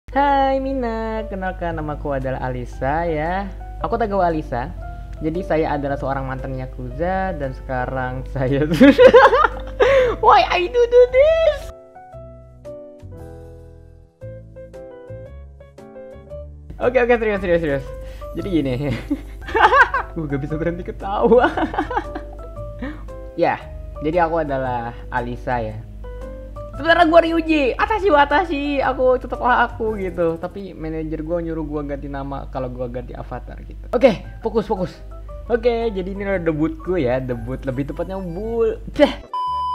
Hai Mina, kenalkan namaku adalah Alisa ya. Aku Tagawa Alisa. Jadi saya adalah seorang mantan Yakuza dan sekarang saya Why I do this? Oke, serius. Jadi gini. Gue gak bisa berhenti ketawa. Ya, jadi aku adalah Alisa ya. Sebenarnya gue Ryuji, Atashi, aku tetaplah aku gitu. Tapi manajer gue nyuruh gue ganti nama kalau gue ganti avatar gitu. Oke, fokus. Oke, jadi ini udah debutku ya, debut lebih tepatnya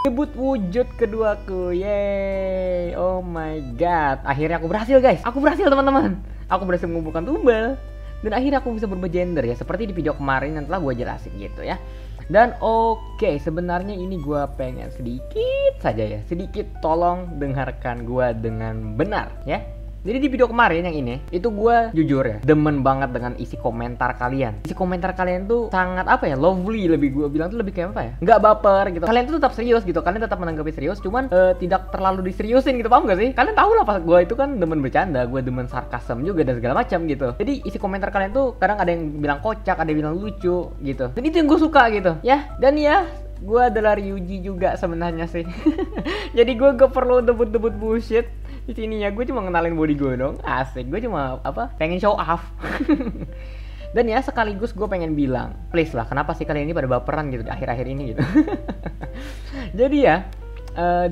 debut wujud keduaku, yeay, oh my god. Akhirnya aku berhasil guys, teman-teman. Aku berhasil mengumpulkan tumbal. Dan akhirnya aku bisa berubah gender ya, seperti di video kemarin yang telah gue jelasin gitu ya. Dan oke, sebenarnya ini gue pengen sedikit tolong dengarkan gue dengan benar ya. Jadi di video kemarin yang ini, itu gue jujur ya, demen banget dengan isi komentar kalian. Isi komentar kalian tuh sangat apa ya, lovely, lebih gue bilang tuh lebih kayak apa ya, nggak baper gitu. Kalian tuh tetap serius gitu, kalian tetap menanggapi serius, cuman tidak terlalu diseriusin gitu, paham gak sih? Kalian tahu lah pas gue itu kan demen bercanda, gue demen sarkasem juga dan segala macam gitu. Jadi isi komentar kalian tuh kadang ada yang bilang kocak, ada yang bilang lucu gitu. Dan itu yang gue suka gitu ya. Dan ya, gue adalah Ryuji juga sebenarnya sih. Jadi gue gak perlu debut bullshit di sini ya. Gue cuma ngenalin body gue dong, asik. Gue cuma pengen show off. Dan ya sekaligus gue pengen bilang, please lah, kenapa sih kalian ini pada baperan gitu di akhir-akhir ini gitu. Jadi ya,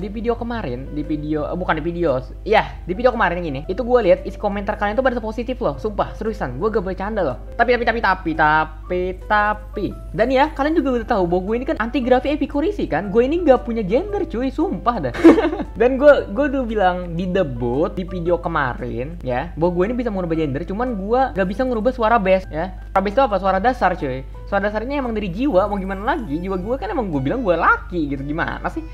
di video kemarin, di video kemarin yang ini, itu gue lihat isi komentar kalian tuh pada positif loh, sumpah, seriusan, gue gak bercanda loh. Tapi. Dan ya, kalian juga udah tahu bahwa gue ini kan anti grafi epikurisi kan, gue ini gak punya gender cuy, sumpah dah. Dan gue udah bilang di debut di video kemarin ya, bahwa gue ini bisa merubah gender, cuman gue gak bisa ngerubah suara bass ya. Suara bass itu apa? Suara dasar cuy. Suara dasarnya emang dari jiwa, mau gimana lagi? Jiwa gue kan emang gue bilang gue laki gitu, gimana sih?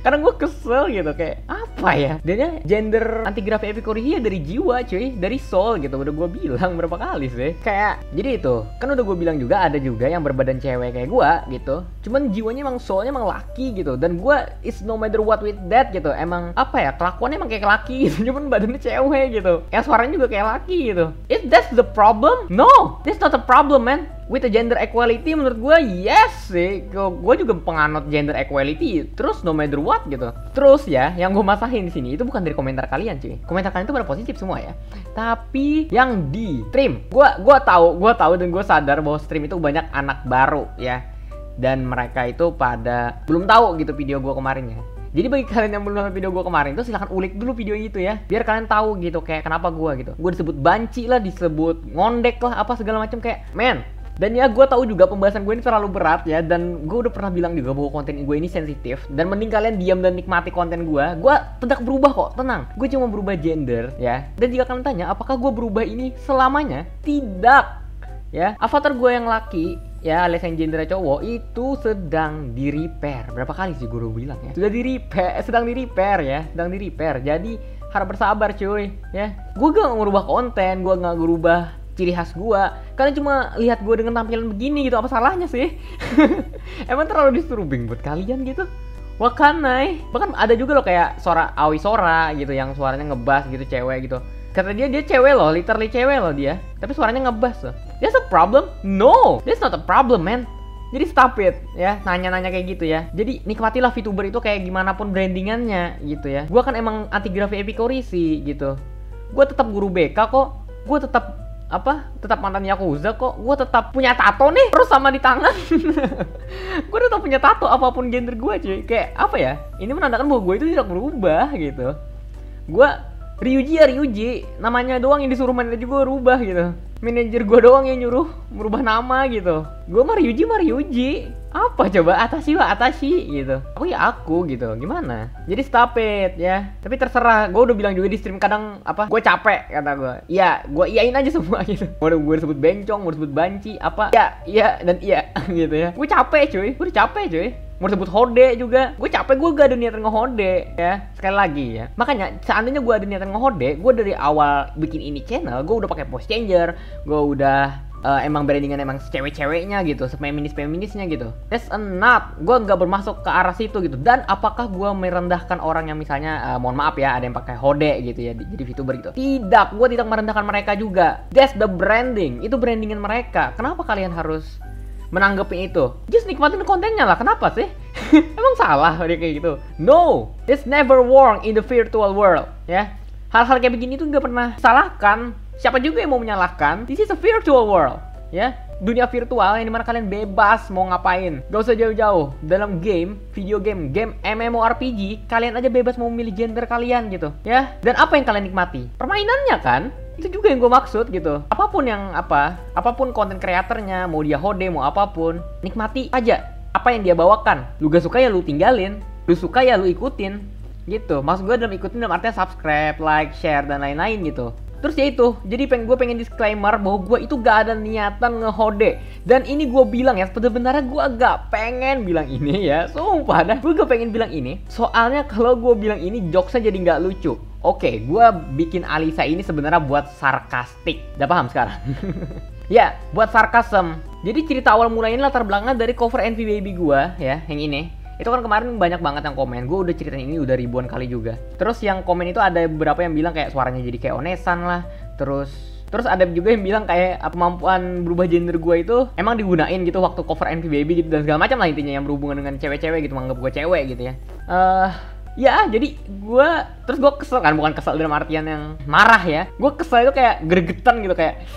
Karena gue kesel gitu, kayak apa ya? Dan ya gender anti grafi epikurisi ya dari jiwa cuy, dari soul gitu. Udah gue bilang berapa kali sih? Kayak jadi itu, kan udah gue bilang juga ada juga yang berbadan cewek kayak gue gitu. Cuman jiwanya emang soulnya emang laki gitu. Dan gue is no matter what with that gitu. Emang apa ya? Kelakuannya emang kayak laki gitu. Cuman badannya cewek gitu. Yang suaranya juga kayak laki gitu. Is that the problem? No, that's not a problem man. With the gender equality menurut gue yes sih, gue juga penganut gender equality terus no matter what gitu. Terus ya yang gue masahin di sini itu bukan dari komentar kalian cuy, komentar kalian itu pada positif semua ya, tapi yang di stream gue tahu dan gue sadar bahwa stream itu banyak anak baru ya, dan mereka itu pada belum tahu gitu video gue kemarin ya. Jadi bagi kalian yang belum nonton video gue kemarin tuh silahkan ulik dulu video itu ya, biar kalian tahu gitu kayak kenapa gue gitu. Gue disebut banci lah, disebut ngondek lah, apa segala macam kayak men. Dan ya gue tahu juga pembahasan gue ini terlalu berat ya, dan gue udah pernah bilang juga bahwa konten gue ini sensitif, dan mending kalian diam dan nikmati konten gue tidak berubah kok, tenang. Gue cuma berubah gender ya. Dan jika kalian tanya apakah gue berubah ini selamanya, tidak ya. Avatar gue yang laki ya, alias yang gender cowok itu sedang di repair. Berapa kali sih gue udah bilang ya, sedang di repair. Jadi harap bersabar cuy ya. Gue gak ngubah konten, gue gak ngubah ciri khas gua. Kalian cuma lihat gua dengan tampilan begini gitu, apa salahnya sih? Emang terlalu disturbing buat kalian gitu? Wakanai. Bahkan ada juga loh kayak suara Aoi Sora gitu, yang suaranya ngebass gitu, cewek gitu. Kata dia cewek loh, literally cewek loh dia, tapi suaranya ngebass loh. That's a problem? No, that's not a problem man. Jadi stop it ya, nanya-nanya kayak gitu ya. Jadi nikmatilah VTuber itu kayak gimana pun brandingannya gitu ya. Gua kan emang anti grafi epikurisi gitu. Gua tetap guru BK kok. Gua tetap mantan Yakuza kok. Gue tetap punya tato nih, terus sama di tangan. Gue tetap punya tato apapun gender gue cuy. Kayak apa ya, ini menandakan bahwa gue itu tidak berubah gitu. Gue Ryuji ya Ryuji, namanya doang yang disuruh manajer gue rubah gitu. Manajer gue doang yang nyuruh merubah nama gitu. Gue mah Ryuji. Apa coba, Atashi gitu. Aku ya aku gitu, gimana? Jadi stop it ya. Tapi terserah, gue udah bilang juga di stream kadang gue capek kata gue. Iya, gue iyain aja semua gitu. Gue disebut bencong, mau disebut banci, apa? Iya dan iya gitu ya. Gue capek cuy, mau disebut hode juga, gue capek, gue gak ada niatan ngehode ya. Sekali lagi ya, makanya seandainya gue ada niatan ngehode, gue dari awal bikin ini channel, gue udah pakai voice changer, gue udah emang brandingan emang cewek-ceweknya gitu, feminisnya gitu. That's enough. Gue nggak bermasuk ke arah situ gitu. Dan apakah gue merendahkan orang yang misalnya mohon maaf ya, ada yang pakai hode gitu ya jadi VTuber gitu. Tidak, gue tidak merendahkan mereka juga. That's the branding. Itu brandingan mereka. Kenapa kalian harus menanggepin itu? Just nikmatin kontennya lah. Kenapa sih? Emang salah dia kayak gitu? No, it's never wrong in the virtual world ya. Hal-hal kayak begini tuh nggak pernah salahkan. Siapa juga yang mau menyalahkan? This is a virtual world, ya. Dunia virtual yang dimana kalian bebas mau ngapain. Gak usah jauh-jauh. Dalam game, video game MMORPG, kalian aja bebas mau memilih gender kalian gitu, ya. Dan apa yang kalian nikmati? Permainannya kan? Itu juga yang gue maksud gitu. Apapun konten kreatornya, mau dia hode, mau apapun, nikmati aja apa yang dia bawakan. Lu gak suka ya lu tinggalin, lu suka ya lu ikutin, gitu. Maksud gue dalam ikutin dalam artinya subscribe, like, share dan lain-lain gitu. Terus ya itu, jadi gue pengen disclaimer bahwa gue itu gak ada niatan ngehode. Dan ini gue bilang ya, sebenarnya gue gak pengen bilang ini ya. Sumpah dah, gue gak pengen bilang ini. Soalnya kalau gue bilang ini, jokesnya jadi gak lucu. Oke, gue bikin Alisa ini sebenarnya buat sarkastik. Udah paham sekarang? Ya, buat sarkasm. Jadi cerita awal mulanya latar belakang dari cover NV Baby gue ya, yang ini. Itu kan kemarin banyak banget yang komen. Gue udah ceritain ini udah ribuan kali juga. Terus yang komen itu ada beberapa yang bilang kayak suaranya jadi kayak Onesan lah. Terus ada juga yang bilang kayak kemampuan berubah gender gue itu emang digunain gitu waktu cover NV Baby gitu dan segala macam lah intinya yang berhubungan dengan cewek-cewek gitu, menganggap gue cewek gitu ya. Ya jadi gue kesel kan, bukan kesel dalam artian yang marah ya. Gue kesel itu kayak gregetan gitu, kayak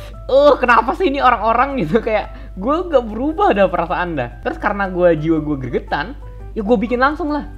kenapa sih ini orang-orang gitu, kayak gue gak berubah dah perasaan dah. Terus karena jiwa gue gregetan, ya gue bikin langsung lah.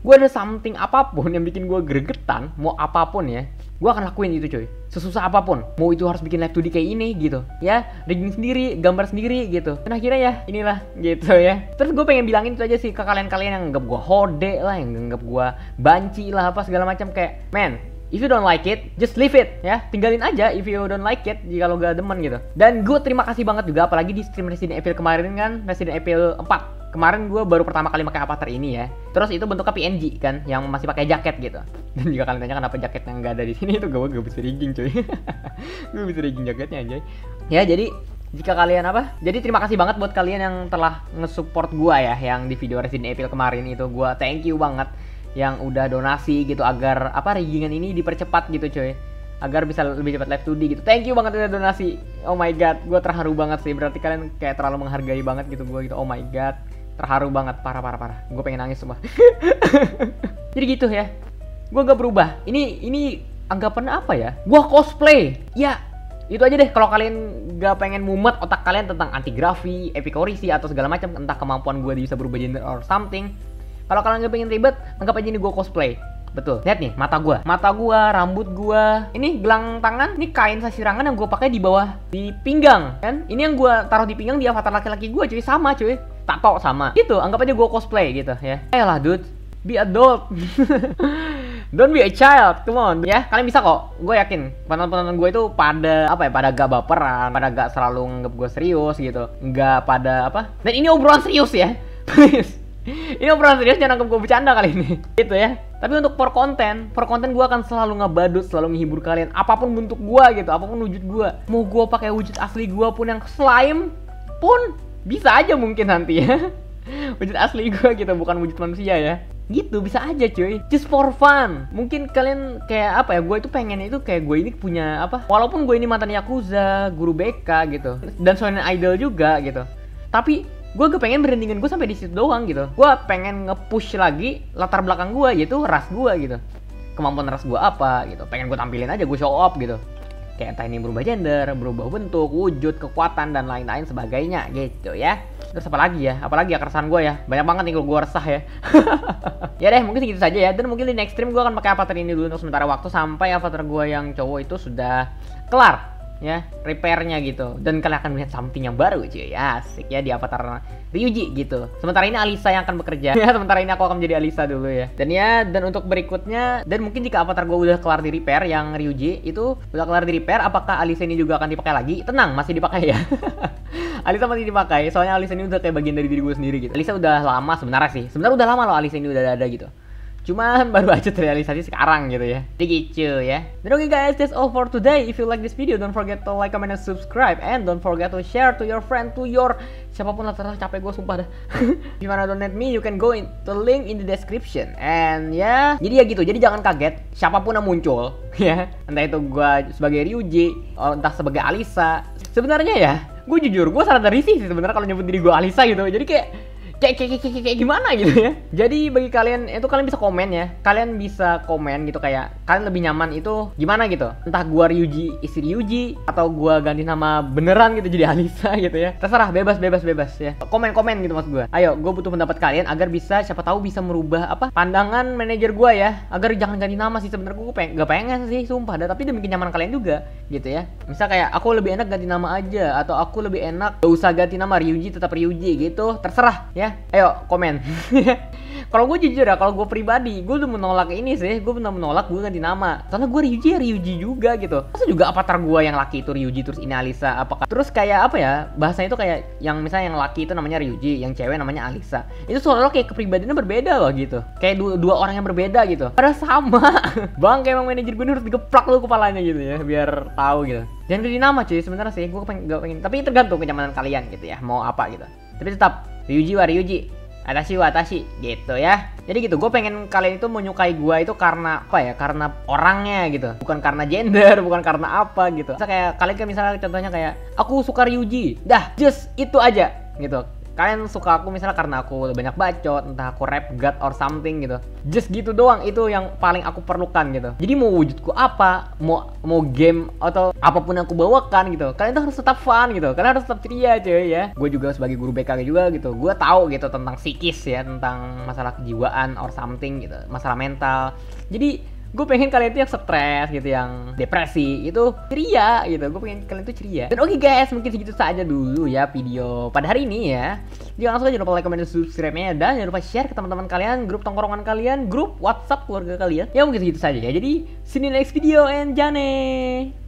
Gue ada something apapun yang bikin gue gregetan, mau apapun ya, gue akan lakuin itu coy. Sesusah apapun, mau itu harus bikin live 2D kayak ini gitu ya, rigging sendiri, gambar sendiri gitu. Dan akhirnya ya inilah gitu ya. Terus gue pengen bilangin itu aja sih ke kalian-kalian yang nganggap gue hode lah, yang nganggap gue banci lah apa segala macam. Kayak man, if you don't like it, just leave it ya. Tinggalin aja if you don't like it, jika lo gak demen gitu. Dan gue terima kasih banget juga, apalagi di stream Resident Evil kemarin kan, Resident Evil 4. Kemarin gue baru pertama kali pakai avatar ini ya. Terus itu bentuknya PNG kan, yang masih pakai jaket gitu. Dan jika kalian tanya kenapa jaketnya nggak ada di sini, itu gue gak bisa rigging coy. Gue bisa rigging jaketnya anjay. Ya jadi jika kalian jadi terima kasih banget buat kalian yang telah nge-support gue ya, yang di video Resident Evil kemarin itu. Gue thank you banget yang udah donasi gitu agar riggingan ini dipercepat gitu coy, agar bisa lebih cepat live 2D gitu. Thank you banget udah donasi. Oh my god, gue terharu banget sih. Berarti kalian kayak terlalu menghargai banget gitu gue gitu. Oh my god, terharu banget, parah. Gue pengen nangis semua. Jadi gitu ya, gue gak berubah. Ini anggapannya apa ya? Gue cosplay. Ya itu aja deh. Kalau kalian gak pengen mumet otak kalian tentang anti-grafi, epikorisi atau segala macam, entah kemampuan gue bisa berubah gender or something, kalau kalian gak pengen ribet, anggap aja ini gue cosplay. Betul, lihat nih mata gua, rambut gua, ini gelang tangan, ini kain sasirangan yang gua pakai di bawah di pinggang, kan? Ini yang gua taruh di pinggang di avatar laki-laki gua, cuy, sama cuy, tato sama. Gitu, anggap aja gua cosplay gitu ya. Lah dude, be adult. Don't be a child, come on ya. Kalian bisa kok, gue yakin penonton-penonton gue itu pada pada gak baperan, pada gak selalu nganggap gue serius gitu, nggak pada Dan ini obrolan serius ya, please. Ini obrolan serius, jangan anggap gue bercanda kali ini. Gitu ya. Tapi untuk for content gue akan selalu ngebadut, selalu menghibur kalian. Apapun bentuk gue gitu, apapun wujud gue. Mau gue pakai wujud asli gue pun yang slime pun bisa aja mungkin nanti ya. Wujud asli gue gitu, bukan wujud manusia ya. Gitu, bisa aja cuy. Just for fun. Mungkin kalian kayak gue itu pengen itu kayak gue ini punya walaupun gue ini mantan Yakuza, guru BK gitu, dan shonen idol juga gitu. Tapi gue pengen brandingan gue sampai di situ doang gitu. Gue pengen nge-push lagi latar belakang gue, yaitu ras gue gitu. Kemampuan ras gue apa gitu. Pengen gue tampilin aja, gue show off gitu. Kayak entah ini berubah gender, berubah bentuk, wujud, kekuatan, dan lain-lain sebagainya gitu ya. Terus apalagi ya keresahan gue ya. Banyak banget nih kalau gue resah ya. Ya deh, mungkin segitu saja ya. Dan mungkin di next stream gue akan pakai avatar ini dulu untuk sementara waktu, sampai avatar gue yang cowok itu sudah kelar ya, repairnya gitu, dan kalian akan melihat something yang baru cuy, asik ya, di avatar Ryuji gitu. Sementara ini Alisa yang akan bekerja ya, sementara ini aku akan menjadi Alisa dulu ya. Dan untuk berikutnya, dan mungkin jika avatar gue udah kelar di repair, yang Ryuji itu udah kelar di repair, apakah Alisa ini juga akan dipakai lagi? Tenang, masih dipakai ya. Alisa masih dipakai, soalnya Alisa ini udah kayak bagian dari diri gue sendiri gitu. Alisa udah lama sebenarnya udah lama loh Alisa ini udah ada gitu. Cuman baru aja terrealisasi sekarang gitu ya. Jadi gitu ya. Dan oke guys, that's all for today. If you like this video, don't forget to like, comment, and subscribe. And don't forget to share to your friend, to your siapapun lah, terserah, capek gue sumpah dah. If you wanna donate me, you can go in the link in the description. And ya, jadi ya gitu. Jadi jangan kaget siapapun yang muncul ya. Entah itu gue sebagai Ryuji, entah sebagai Alisa. Sebenarnya ya, gue jujur, gue sadar risih sih sebenarnya kalau nyebut diri gue Alisa gitu. Jadi kayak gimana gitu ya. Jadi bagi kalian itu, kalian bisa komen ya. Kalian bisa komen gitu kayak kalian lebih nyaman itu gimana gitu. Entah gua Ryuji istri Ryuji atau gua ganti nama beneran gitu jadi Alisa gitu ya. Terserah, bebas ya. Komen gitu maksud gua. Ayo, gua butuh pendapat kalian agar bisa, siapa tahu bisa merubah apa pandangan manajer gua ya. Agar jangan ganti nama sih, sebenarnya gua gak pengen sih sumpah dah, tapi demi kenyamanan kalian juga gitu ya. Misal kayak aku lebih enak ganti nama aja, atau aku lebih enak gak usah ganti nama, Ryuji tetap Ryuji gitu. Terserah ya. Ayo komen. Kalau gue jujur ya, kalau gue pribadi, gue udah menolak ini sih. Gue benar menolak gue ganti nama. Soalnya gue Ryuji ya Ryuji juga gitu. Masa juga avatar gue yang laki itu Ryuji terus ini Alisa? Apakah terus kayak apa ya? Bahasanya itu kayak yang misalnya yang laki itu namanya Ryuji, yang cewek namanya Alisa. Itu seolah-olah kayak kepribadiannya berbeda loh gitu. Kayak dua orang yang berbeda gitu. Padahal sama. Bang, kayak emang manajer gue harus digeplak lu kepalanya gitu ya, biar tahu gitu. Jangan ganti nama cuy, sebenarnya sih gue gak pengen. Tapi tergantung kenyamanan kalian gitu ya, mau apa gitu. Tapi tetap Ryuji wa Ryuji, Atashi wa Atashi gitu ya. Jadi gitu, gue pengen kalian itu menyukai gue itu karena apa ya? Karena orangnya gitu, bukan karena gender, bukan karena apa gitu. Misalnya kayak kalian kan misalnya contohnya kayak aku suka Ryuji, dah just itu aja gitu. Kalian suka aku misalnya karena aku banyak bacot, entah aku rap god or something gitu. Just gitu doang, itu yang paling aku perlukan gitu. Jadi mau wujudku apa, mau game atau apapun yang aku bawakan gitu, kalian tuh harus tetap fun gitu. Kalian harus tetap ceria cuy ya. Gue juga sebagai guru BK juga gitu, gue tahu gitu tentang psikis ya, tentang masalah kejiwaan or something gitu, masalah mental. Jadi gue pengen kalian tuh yang stres gitu, yang depresi itu ceria gitu. Gue pengen kalian tuh ceria. Dan oke guys, mungkin segitu saja dulu ya video pada hari ini ya. Jangan lupa, jangan lupa like, comment, dan subscribe-nya. Dan jangan lupa share ke teman-teman kalian, grup tongkrongan kalian, grup WhatsApp keluarga kalian. Ya mungkin segitu saja ya. Jadi see you in the next video and jane.